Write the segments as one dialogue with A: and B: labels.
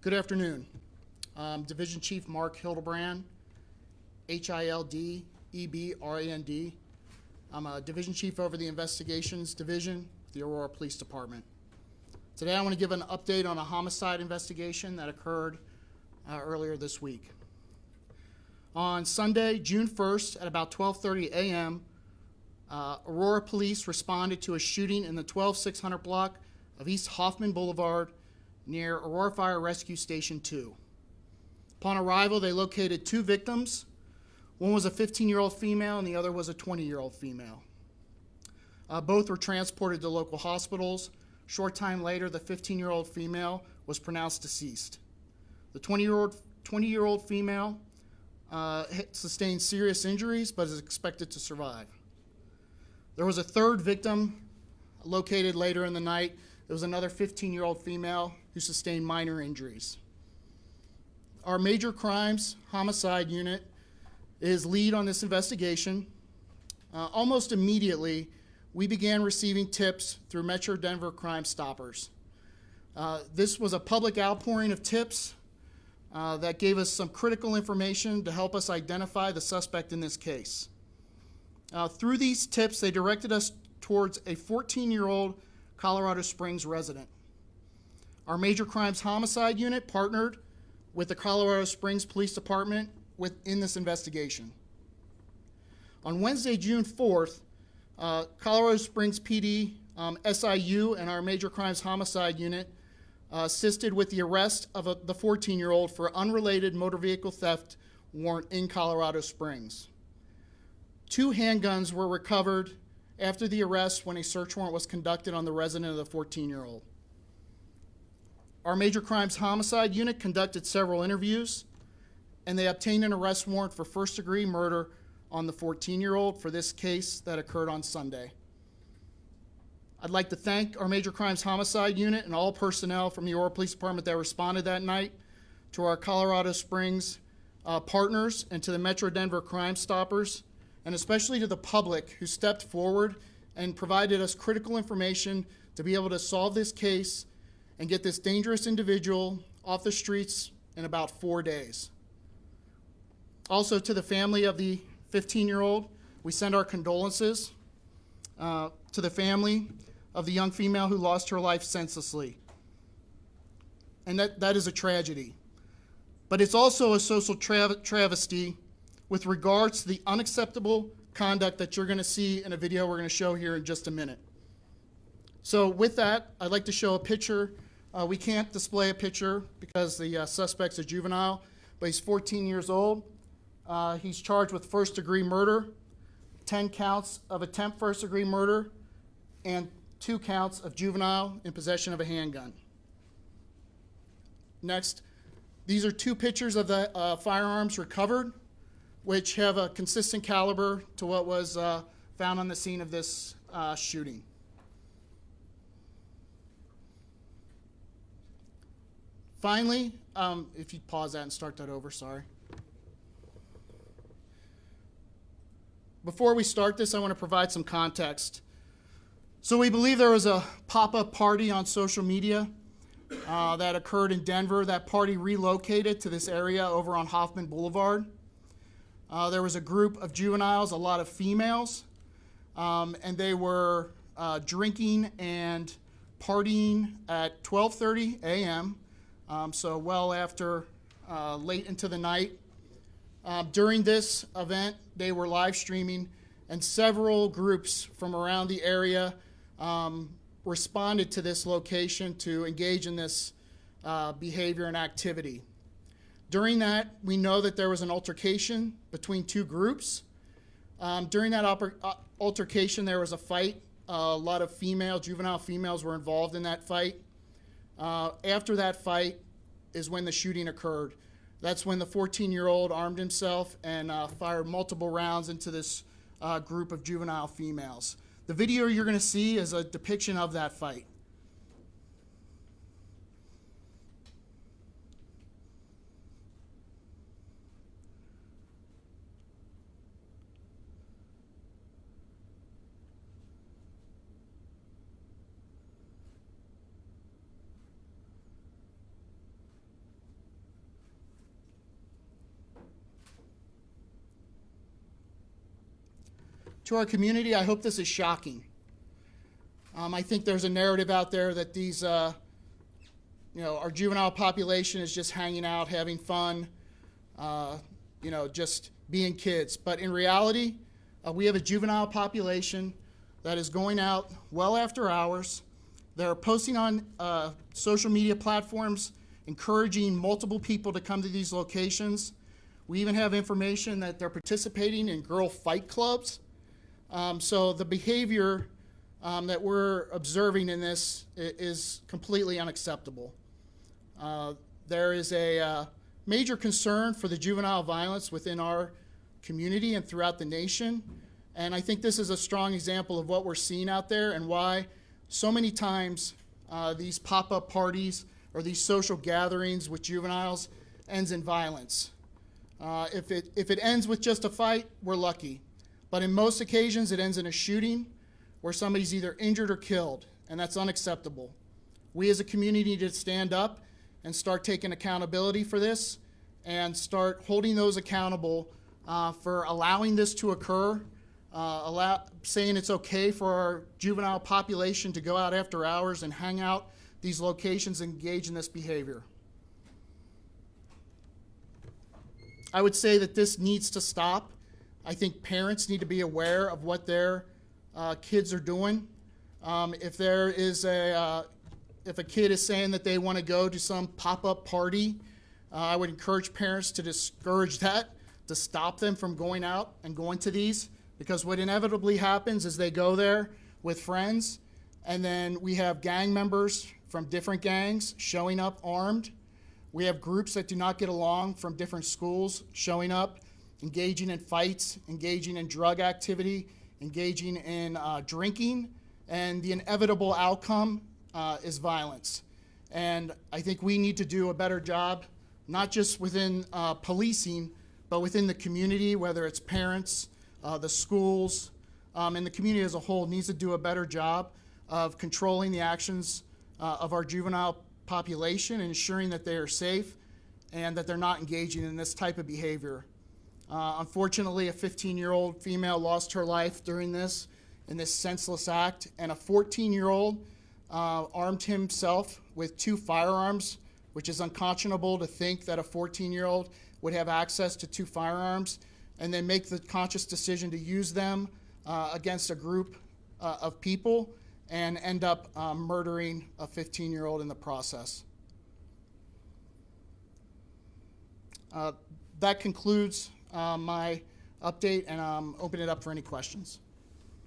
A: Good afternoon. Division Chief Mark Hildebrand, Hildebrand. I'm a Division Chief over the Investigations Division, the Aurora Police Department. Today I want to give an update on a homicide investigation that occurred earlier this week. On Sunday, June 1st at about 12:30 a.m., Aurora Police responded to a shooting in the 12600 block of East Hoffman Boulevard near Aurora Fire Rescue Station 2. Upon arrival, they located two victims. One was a 15-year-old female and the other was a 20-year-old female. Both were transported to local hospitals. Short time later, the 15-year-old female was pronounced deceased. The 20-year-old female sustained serious injuries but is expected to survive. There was a third victim located later in the night. There was another 15-year-old female who sustained minor injuries. Our major crimes homicide unit is lead on this investigation. Almost immediately, we began receiving tips through Metro Denver Crime Stoppers. This was a public outpouring of tips that gave us some critical information to help us identify the suspect in this case. Through these tips, they directed us towards a 14-year-old Colorado Springs resident. Our major crimes homicide unit partnered with the Colorado Springs Police Department in this investigation. On Wednesday, June 4th, Colorado Springs PD, SIU, and our major crimes homicide unit assisted with the arrest of the 14-year-old for unrelated motor vehicle theft warrant in Colorado Springs. 2 handguns were recovered after the arrest when a search warrant was conducted on the resident of the 14-year-old. Our major crimes homicide unit conducted several interviews, and they obtained an arrest warrant for first-degree murder on the 14-year-old for this case that occurred on Sunday. I'd like to thank our major crimes homicide unit and all personnel from the Aurora Police Department that responded that night, to our Colorado Springs partners, and to the Metro Denver Crime Stoppers, and especially to the public who stepped forward and provided us critical information to be able to solve this case and get this dangerous individual off the streets in about 4 days. Also, to the family of the 15-year-old, we send our condolences to the family of the young female who lost her life senselessly. And that is a tragedy. But it's also a social travesty with regards to the unacceptable conduct that you're going to see in a video we're going to show here in just a minute. So with that, I'd like to show a picture. We can't display a picture because the suspect's a juvenile, but he's 14 years old. He's charged with first-degree murder, 10 counts of attempt first-degree murder, and 2 counts of juvenile in possession of a handgun. Next, these are 2 pictures of the firearms recovered, which have a consistent caliber to what was found on the scene of this shooting. Finally, if you pause that and start that over, sorry. Before we start this, I want to provide some context. So we believe there was a pop-up party on social media that occurred in Denver. That party relocated to this area over on Hoffman Boulevard. There was a group of juveniles, a lot of females, and they were drinking and partying at 12:30 a.m., so well after late into the night. During this event, they were live streaming, and several groups from around the area responded to this location to engage in this behavior and activity. During that, we know that there was an altercation between 2 groups. During that altercation, there was a fight. A lot of juvenile females were involved in that fight. After that fight is when the shooting occurred. That's when the 14-year-old armed himself and fired multiple rounds into this group of juvenile females. The video you're going to see is a depiction of that fight. To our community, I hope this is shocking. I think there's a narrative out there that these, our juvenile population is just hanging out, having fun, just being kids. But in reality, we have a juvenile population that is going out well after hours. They're posting on social media platforms, encouraging multiple people to come to these locations. We even have information that they're participating in girl fight clubs. So the behavior that we're observing in this is completely unacceptable. There is a major concern for the juvenile violence within our community and throughout the nation. And I think this is a strong example of what we're seeing out there and why so many times these pop-up parties or these social gatherings with juveniles ends in violence. If it ends with just a fight, we're lucky. But in most occasions, it ends in a shooting where somebody's either injured or killed, and that's unacceptable. We as a community need to stand up and start taking accountability for this and start holding those accountable for allowing this to occur, saying it's okay for our juvenile population to go out after hours and hang out these locations and engage in this behavior. I would say that this needs to stop. I think parents need to be aware of what their kids are doing. If a kid is saying that they want to go to some pop-up party, I would encourage parents to discourage that, to stop them from going out and going to these, because what inevitably happens is they go there with friends, and then we have gang members from different gangs showing up armed. We have groups that do not get along from different schools showing up, engaging in fights, engaging in drug activity, engaging in drinking, and the inevitable outcome is violence. And I think we need to do a better job, not just within policing, but within the community, whether it's parents, the schools, and the community as a whole needs to do a better job of controlling the actions of our juvenile population and ensuring that they are safe and that they're not engaging in this type of behavior. Unfortunately, a 15-year-old female lost her life during this, in this senseless act, and a 14-year-old armed himself with 2 firearms, which is unconscionable to think that a 14-year-old would have access to 2 firearms and then make the conscious decision to use them against a group of people and end up murdering a 15-year-old in the process. That concludes my update, and open it up for any questions.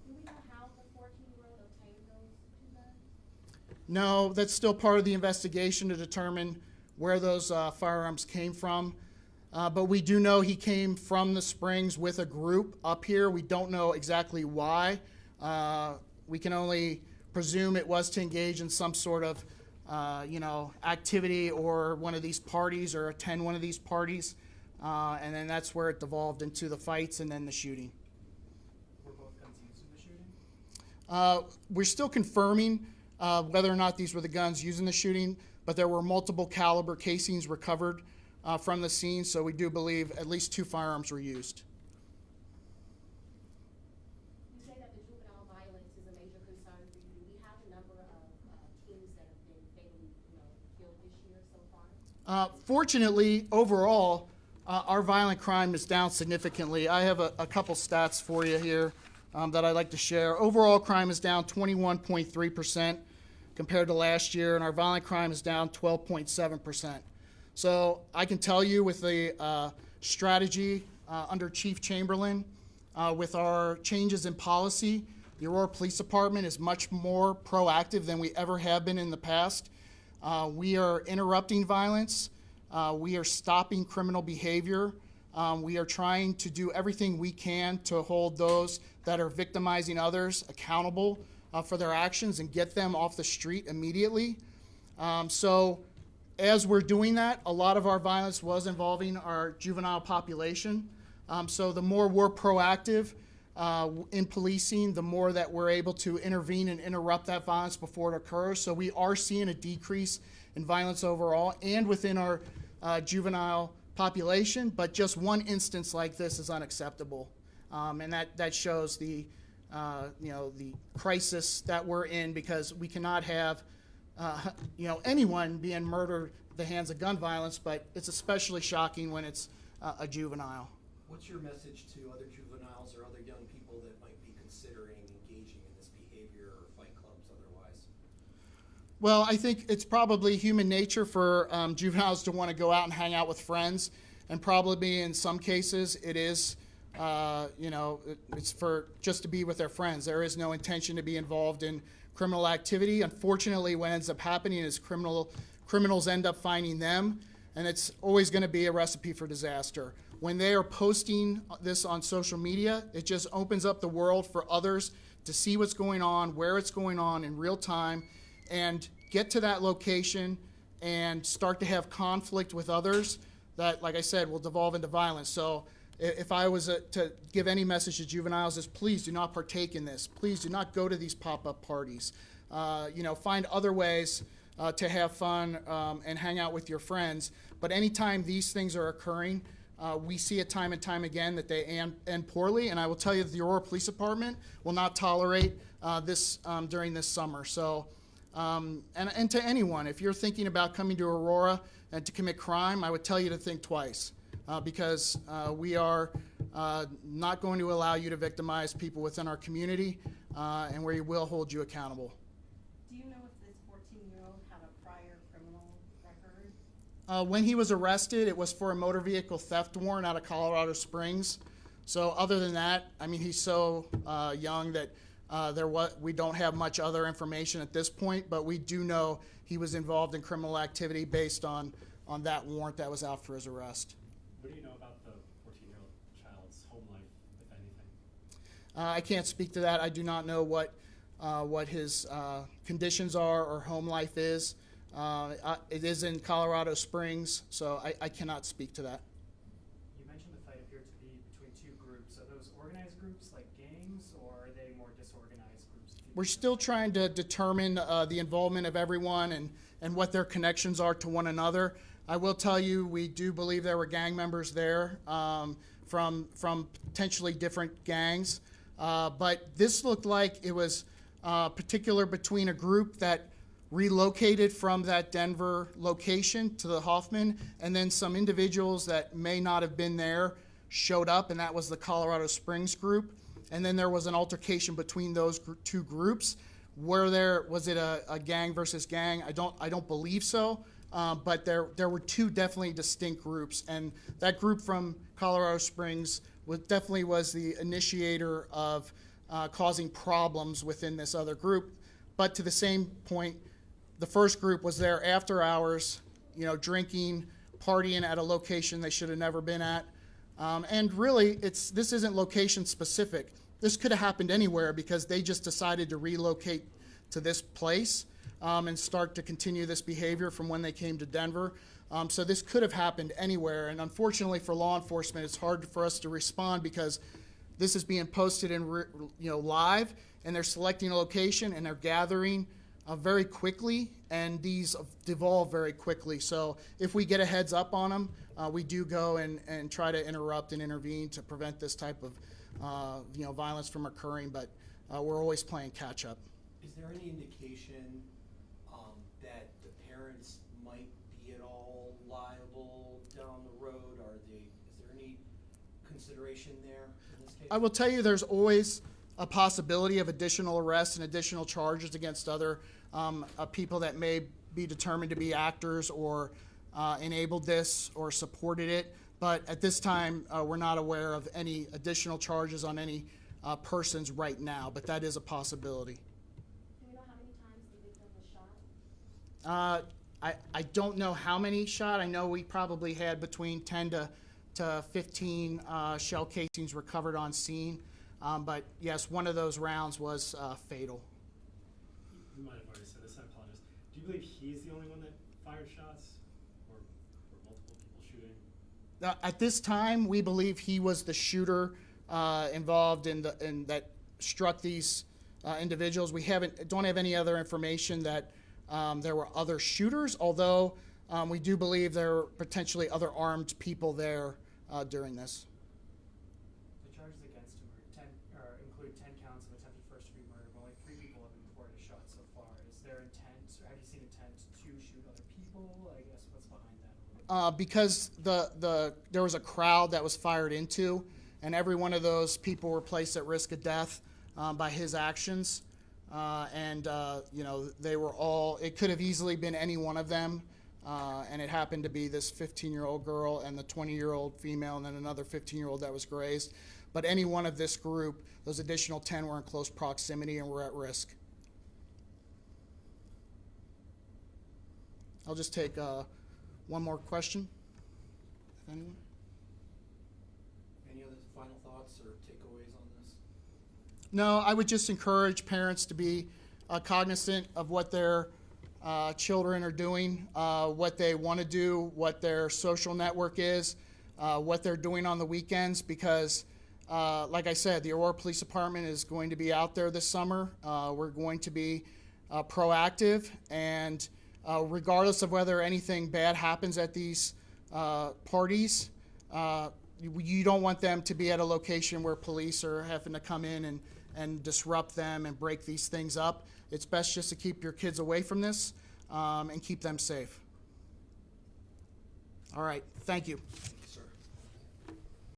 B: Do we know how the 14-year-old obtained those 2 guns?
A: No, that's still part of the investigation to determine where those firearms came from. But we do know he came from the Springs with a group up here. We don't know exactly why. We can only presume it was to engage in some sort of activity or one of these parties or attend one of these parties. And then that's where it devolved into the fights and then the shooting.
C: Were both guns used in the shooting?
A: We're still confirming whether or not these were the guns used in the shooting, but there were multiple caliber casings recovered from the scene, so we do believe at least 2 firearms were used.
B: You say that the juvenile violence is a major concern for you. Do we have a number of teens that have been fatally killed this year so far?
A: Fortunately, overall, our violent crime is down significantly. I have a couple stats for you here that I'd like to share. Overall crime is down 21.3% compared to last year, and our violent crime is down 12.7%. So I can tell you with the strategy under Chief Chamberlain, with our changes in policy, the Aurora Police Department is much more proactive than we ever have been in the past. We are interrupting violence. We are stopping criminal behavior. We are trying to do everything we can to hold those that are victimizing others accountable for their actions and get them off the street immediately. So as we're doing that, a lot of our violence was involving our juvenile population. So the more we're proactive in policing, the more that we're able to intervene and interrupt that violence before it occurs. So we are seeing a decrease in violence overall and within our juvenile population, but just one instance like this is unacceptable. And that shows the the crisis that we're in, because we cannot have anyone being murdered at the hands of gun violence, but it's especially shocking when it's a juvenile.
C: What's your message to other juveniles or other young people that might be considering engaging in this behavior or fight clubs otherwise?
A: Well, I think it's probably human nature for juveniles to want to go out and hang out with friends, and probably in some cases it is, it's for just to be with their friends. There is no intention to be involved in criminal activity. Unfortunately, what ends up happening is criminals end up finding them, and it's always going to be a recipe for disaster. When they are posting this on social media, it just opens up the world for others to see what's going on, where it's going on in real time, and get to that location and start to have conflict with others that, like I said, will devolve into violence. So if I was to give any message to juveniles, is please do not partake in this. Please do not go to these pop-up parties. Find other ways to have fun and hang out with your friends. But anytime these things are occurring, we see it time and time again that they end poorly. And I will tell you that the Aurora Police Department will not tolerate this during this summer. So, and to anyone, if you're thinking about coming to Aurora and to commit crime, I would tell you to think twice. Because we are not going to allow you to victimize people within our community, and we will hold you accountable.
D: Do you know if this 14-year-old had a prior criminal record?
A: When he was arrested, it was for a motor vehicle theft warrant out of Colorado Springs. So other than that, I mean, he's so young that we don't have much other information at this point, but we do know he was involved in criminal activity based on that warrant that was out for his arrest.
E: What do you know about the 14-year-old child's home life, if anything?
A: I can't speak to that. I do not know what his conditions are or home life is. It is in Colorado Springs, so I cannot speak to that.
C: You mentioned the fight appeared to be between two groups. Are those organized groups like gangs, or are they more disorganized groups?
A: We're still trying to determine the involvement of everyone and what their connections are to one another. I will tell you, we do believe there were gang members there from potentially different gangs. But this looked like it was particular between a group that relocated from that Denver location to the Hoffman, and then some individuals that may not have been there showed up, and that was the Colorado Springs group. And then there was an altercation between those two groups. Was it a gang versus gang? I don't believe so. But there were two definitely distinct groups, and that group from Colorado Springs definitely was the initiator of causing problems within this other group. But to the same point, the first group was there after hours, drinking, partying at a location they should have never been at. And really, this isn't location specific. This could have happened anywhere because they just decided to relocate to this place. And start to continue this behavior from when they came to Denver. So this could have happened anywhere. And unfortunately for law enforcement, it's hard for us to respond because this is being posted in live, and they're selecting a location and they're gathering very quickly, and these devolve very quickly. So if we get a heads up on them, we do go and try to interrupt and intervene to prevent this type of violence from occurring. But we're always playing catch up.
C: Is there any indication that the parents might be at all liable down the road? Is there any consideration there in this case?
A: I will tell you there's always a possibility of additional arrests and additional charges against other people that may be determined to be actors or enabled this or supported it. But at this time, we're not aware of any additional charges on any persons right now, but that is a possibility. I don't know how many shot. I know we probably had between 10 to 15 shell casings recovered on scene. But yes, one of those rounds was fatal.
E: You might have already said this, I apologize. Do you believe he's the only one that fired shots, or multiple people shooting?
A: At this time, we believe he was the shooter involved in that struck these individuals. We don't have any other information that there were other shooters, although we do believe there were potentially other armed people there during this.
C: The charges against him
A: because there was a crowd that was fired into, and every one of those people were placed at risk of death by his actions. They were all, it could have easily been any one of them, and it happened to be this 15-year-old girl and the 20-year-old female and then another 15-year-old that was grazed. But any one of this group, those additional 10 were in close proximity and were at risk. I'll just take one more question. If anyone?
C: Any other final thoughts or takeaways on this?
A: No, I would just encourage parents to be cognizant of what their children are doing, what they want to do, what their social network is, what they're doing on the weekends, because like I said, the Aurora Police Department is going to be out there this summer. We're going to be proactive, and regardless of whether anything bad happens at these parties, you don't want them to be at a location where police are having to come in and disrupt them and break these things up. It's best just to keep your kids away from this and keep them safe. All right, thank you.